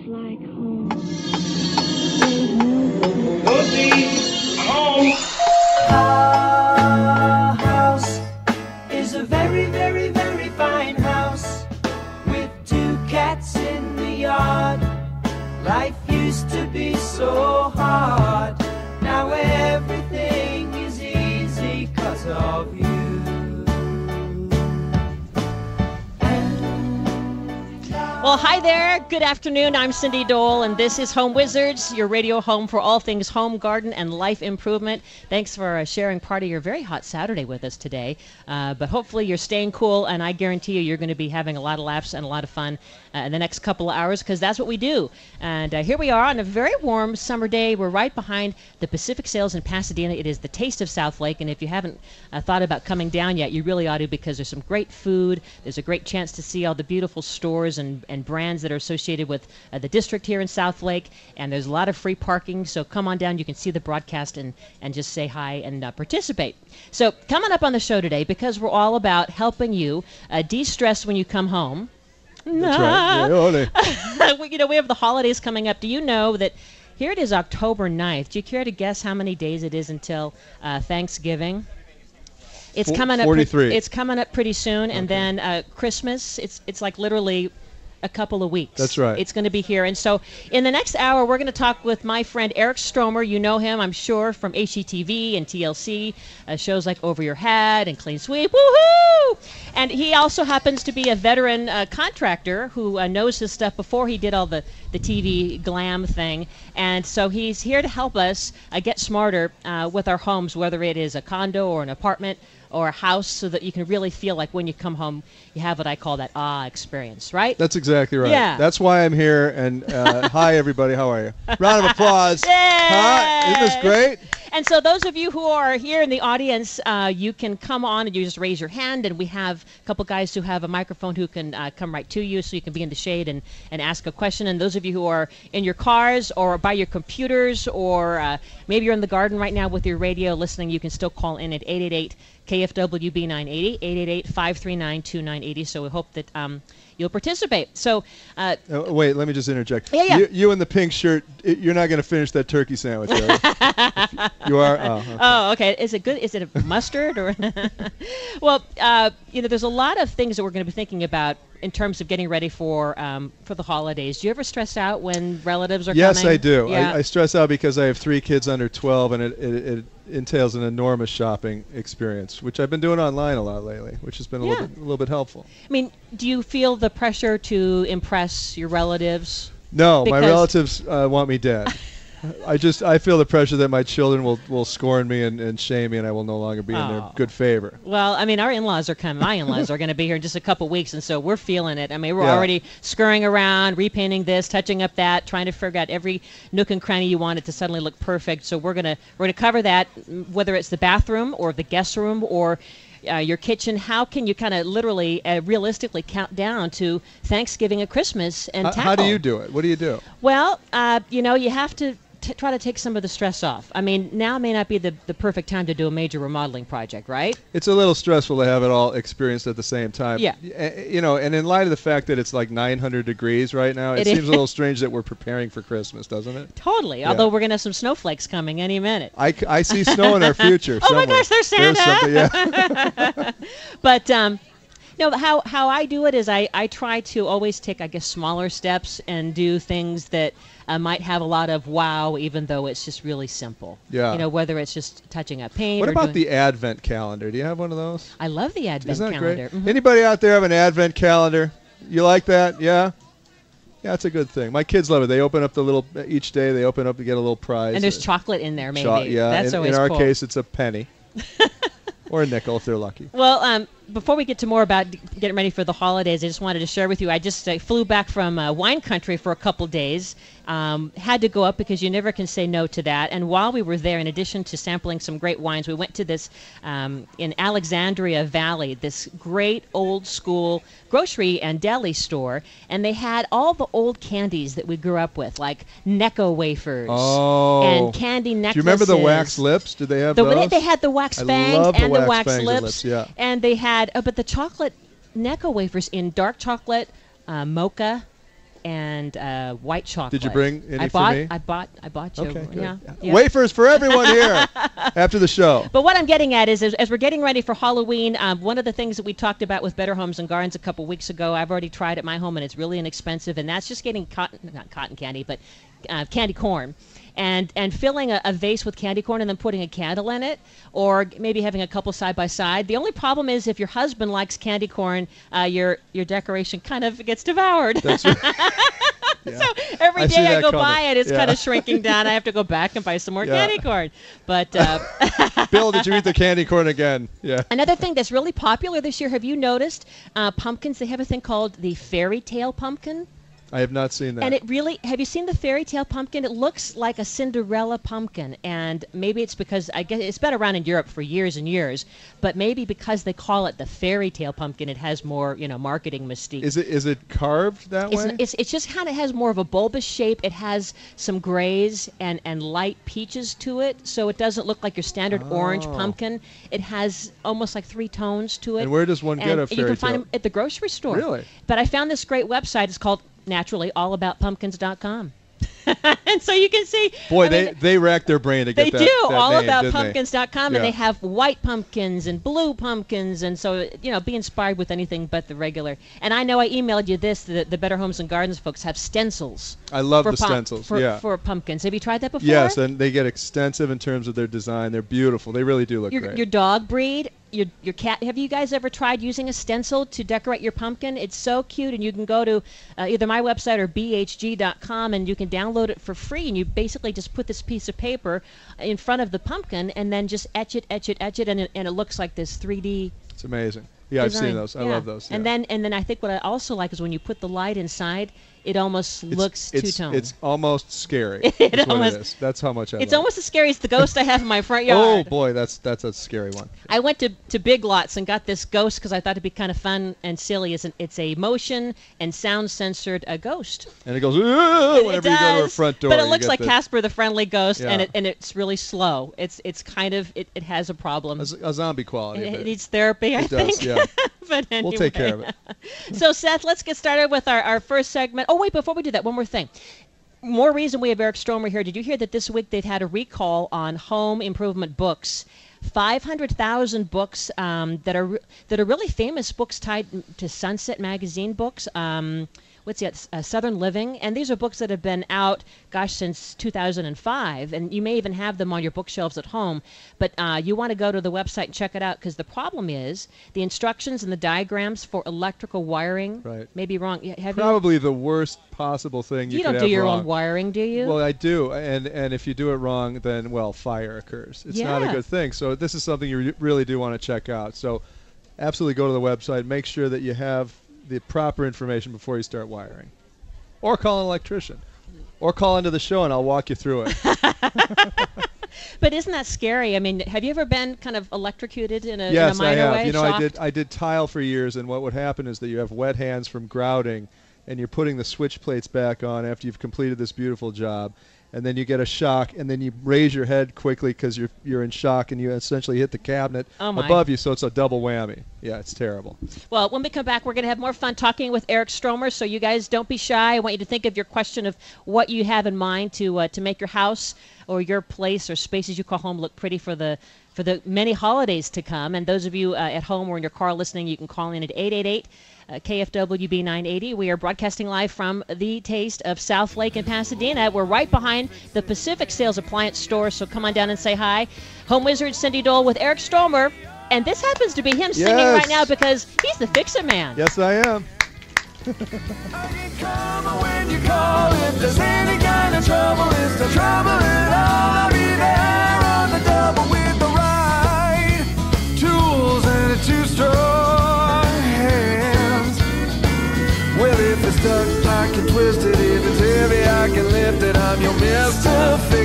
like home. Lucy, I'm home. Our house is a very, very, very fine house with 2 cats in the yard. Life used to be so hard. Now everything is easy 'cause of you. Well, hi there. Good afternoon. I'm Cindy Dole, and this is Home Wizards, your radio home for all things home, garden, and life improvement. Thanks for sharing part of your very hot Saturday with us today. But hopefully you're staying cool, and I guarantee you're going to be having a lot of laughs and a lot of fun in the next couple of hours, because that's what we do. And here we are on a very warm summer day. We're right behind the Pacific Sales in Pasadena. It is the Taste of South Lake, and if you haven't thought about coming down yet, you really ought to, because there's some great food. There's a great chance to see all the beautiful stores and brands that are associated with the district here in South Lake, and there's a lot of free parking, so come on down. You can see the broadcast and just say hi and participate. So coming up on the show today, because we're all about helping you de-stress when you come home. That's right. We have the holidays coming up. Do you know that here it is October 9th? Do you care to guess how many days it is until Thanksgiving? It's coming up. 43. It's coming up pretty soon, and then Christmas. It's like literally a couple of weeks. That's right. It's going to be here. And so in the next hour, we're going to talk with my friend Eric Stromer. You know him, I'm sure, from HGTV and TLC, shows like Over Your Head and Clean Sweep. Woohoo! And he also happens to be a veteran contractor who knows his stuff before he did all the TV glam thing. And so he's here to help us get smarter with our homes, whether it is a condo or an apartment or a house, so that you can really feel like when you come home, you have what I call that experience, right? That's exactly right. Yeah. That's why I'm here. And hi, everybody. How are you? Round of applause. Yay! Huh? Isn't this great? And so those of you who are here in the audience, you can come on and you just raise your hand, and we have a couple guys who have a microphone who can come right to you, so you can be in the shade and ask a question. And those of you who are in your cars or by your computers, or maybe you're in the garden right now with your radio listening, you can still call in at 888 KFWB 980, 888-539-2980. So we hope that you'll participate. So wait, let me just interject. Yeah. You in the pink shirt, you're not going to finish that turkey sandwich, are you? You are? Oh, okay. Oh, okay. Is it good? Is it a mustard? Or well, there's a lot of things that we're going to be thinking about in terms of getting ready for the holidays. Do you ever stress out when relatives are coming? Yes, I do. Yeah. I stress out because I have 3 kids under 12, and it entails an enormous shopping experience, which I've been doing online a lot lately, which has been a little bit helpful. I mean, do you feel the pressure to impress your relatives? No, my relatives want me dead. I feel the pressure that my children will scorn me and shame me, and I will no longer be in their good favor. Well, I mean, our in-laws are coming. My in-laws are going to be here in just a couple weeks, and so we're feeling it. I mean, we're already scurrying around, repainting this, touching up that, trying to figure out every nook and cranny you want it to suddenly look perfect. So we're gonna cover that, whether it's the bathroom or the guest room or your kitchen. How can you kind of literally, realistically count down to Thanksgiving and Christmas and tackle? How do you do it? What do you do? Well, you have to try to take some of the stress off. I mean, now may not be the perfect time to do a major remodeling project, right? It's a little stressful to have it all experienced at the same time. Yeah. And in light of the fact that it's like 900 degrees right now, it seems a little strange that we're preparing for Christmas, doesn't it? Totally. Yeah. Although we're going to have some snowflakes coming any minute. I see snow in our future. Oh my gosh, there's Santa! There's something, yeah. But how I do it is I try to always take, I guess, smaller steps and do things that might have a lot of wow, even though it's just really simple. Yeah. Whether it's just touching up paint. What or about the Advent calendar? Do you have one of those? I love the Advent Isn't that calendar. Great? Mm-hmm. Anybody out there have an Advent calendar? You like that? Yeah? Yeah, it's a good thing. My kids love it. They open up each day they open up to get a little prize. And there's chocolate in there, maybe. Yeah, that's always in our cool. case, it's a penny. Or a nickel if they're lucky. Well, before we get to more about getting ready for the holidays, I just wanted to share with you, I just flew back from wine country for a couple days. Had to go up because you never can say no to that. And while we were there, in addition to sampling some great wines, we went to this, in Alexandria Valley, this great old school grocery and deli store. And they had all the old candies that we grew up with, like Necco wafers and candy necklaces. Do you remember the wax lips? Did they have those? They had the wax bangs and the wax lips. Yeah. And they had, but the chocolate Necco wafers in dark chocolate, mocha, and white chocolate. Did you bring any for me? I bought you. Okay, good. Yeah. Wafers for everyone here after the show. But what I'm getting at is, as we're getting ready for Halloween, one of the things that we talked about with Better Homes and Gardens a couple weeks ago, I've already tried at my home, and it's really inexpensive, and that's just getting not cotton candy, but candy corn. And filling a vase with candy corn and then putting a candle in it, or maybe having a couple side by side. The only problem is if your husband likes candy corn, your decoration kind of gets devoured. That's right. Yeah. So every day I go buy it, it's Yeah. kind of shrinking down. I have to go back and buy some more candy corn. But Bill, did you eat the candy corn again? Yeah. Another thing that's really popular this year, have you noticed pumpkins? They have a thing called the fairy tale pumpkin. I have not seen that. And it really, have you seen the fairy tale pumpkin? It looks like a Cinderella pumpkin, and maybe it's because, I guess it's been around in Europe for years and years, but maybe because they call it the fairy tale pumpkin, it has more, marketing mystique. Is it carved that way? It's just kind of has more of a bulbous shape. It has some grays and light peaches to it, so it doesn't look like your standard orange pumpkin. It has almost like 3 tones to it. And where does one get a fairy tale? You can find them at the grocery store. Really? But I found this great website. It's called, naturally, allaboutpumpkins.com. And so you can see. Boy, they rack their brain to get that. They do, that allaboutpumpkins.com, Yeah. and they have white pumpkins and blue pumpkins, and so, be inspired with anything but the regular. And I know I emailed you this, the Better Homes and Gardens folks have stencils. I love the stencils, for pumpkins. Have you tried that before? Yes, and they get extensive in terms of their design. They're beautiful. They really do look great. Your dog breed, your cat. Have you guys ever tried using a stencil to decorate your pumpkin? It's so cute, and you can go to either my website or bhg.com, and you can download it for free, and you basically just put this piece of paper in front of the pumpkin and then just etch it, and it looks like this 3D. It's amazing. Yeah, design. I've seen those. I love those. Yeah. And then I think what I also like is when you put the light inside, it almost looks two-tone. It's almost scary. It almost is. That's how much I love It's almost as scary as the ghost I have in my front yard. Oh boy, that's a scary one. I went to Big Lots and got this ghost because I thought it'd be kind of fun and silly. It's a motion and sound censored ghost. And it goes whenever you go to a front door. But it looks like Casper the Friendly Ghost, Yeah. and it's really slow. It's kind of it has a problem. A zombie quality. It needs therapy, I think. Does, yeah. But anyway. We'll take care of it. So Seth, let's get started with our first segment. Oh wait, before we do that, one more thing. More reason we have Eric Stromer here. Did you hear that this week they've had a recall on home improvement books? 500,000 books that are really famous books tied to Sunset Magazine books. Southern Living, and these are books that have been out, since 2005, and you may even have them on your bookshelves at home, but you want to go to the website and check it out, because the problem is the instructions and the diagrams for electrical wiring may be wrong. Probably the worst possible thing you could have wrong. You don't do your own wiring, do you? Well, I do, and if you do it wrong, then, fire occurs. It's not a good thing, so this is something you really do want to check out. So absolutely go to the website, make sure that you have the proper information before you start wiring. Or call an electrician. Or call into the show and I'll walk you through it. But isn't that scary? I mean, have you ever been kind of electrocuted in a Yes, minor I have. way? I did tile for years, and what would happen is that you have wet hands from grouting, and you're putting the switch plates back on after you've completed this beautiful job. And then you get a shock, and then you raise your head quickly because you're in shock, and you essentially hit the cabinet above you, so it's a double whammy. Yeah, it's terrible. Well, when we come back, we're going to have more fun talking with Eric Stromer, so you guys don't be shy. I want you to think of your question of what you have in mind to make your house or your place or spaces you call home look pretty for the many holidays to come. And those of you at home or in your car listening, you can call in at 888 KFWB 980. We are broadcasting live from the Taste of South Lake in Pasadena. We're right behind the Pacific Sales Appliance Store, so come on down and say hi. Home Wizard Cindy Dole with Eric Stromer, and this happens to be him singing right now because he's the Fix-It Man. Yes, I am. Come when you call. If there's any kind of trouble, it's the trouble at all. I'll be there on the double with the right tools and 2 strong hands. Well, if it's stuck, I can twist it. If it's heavy, I can lift it. I'm your Mr. Fix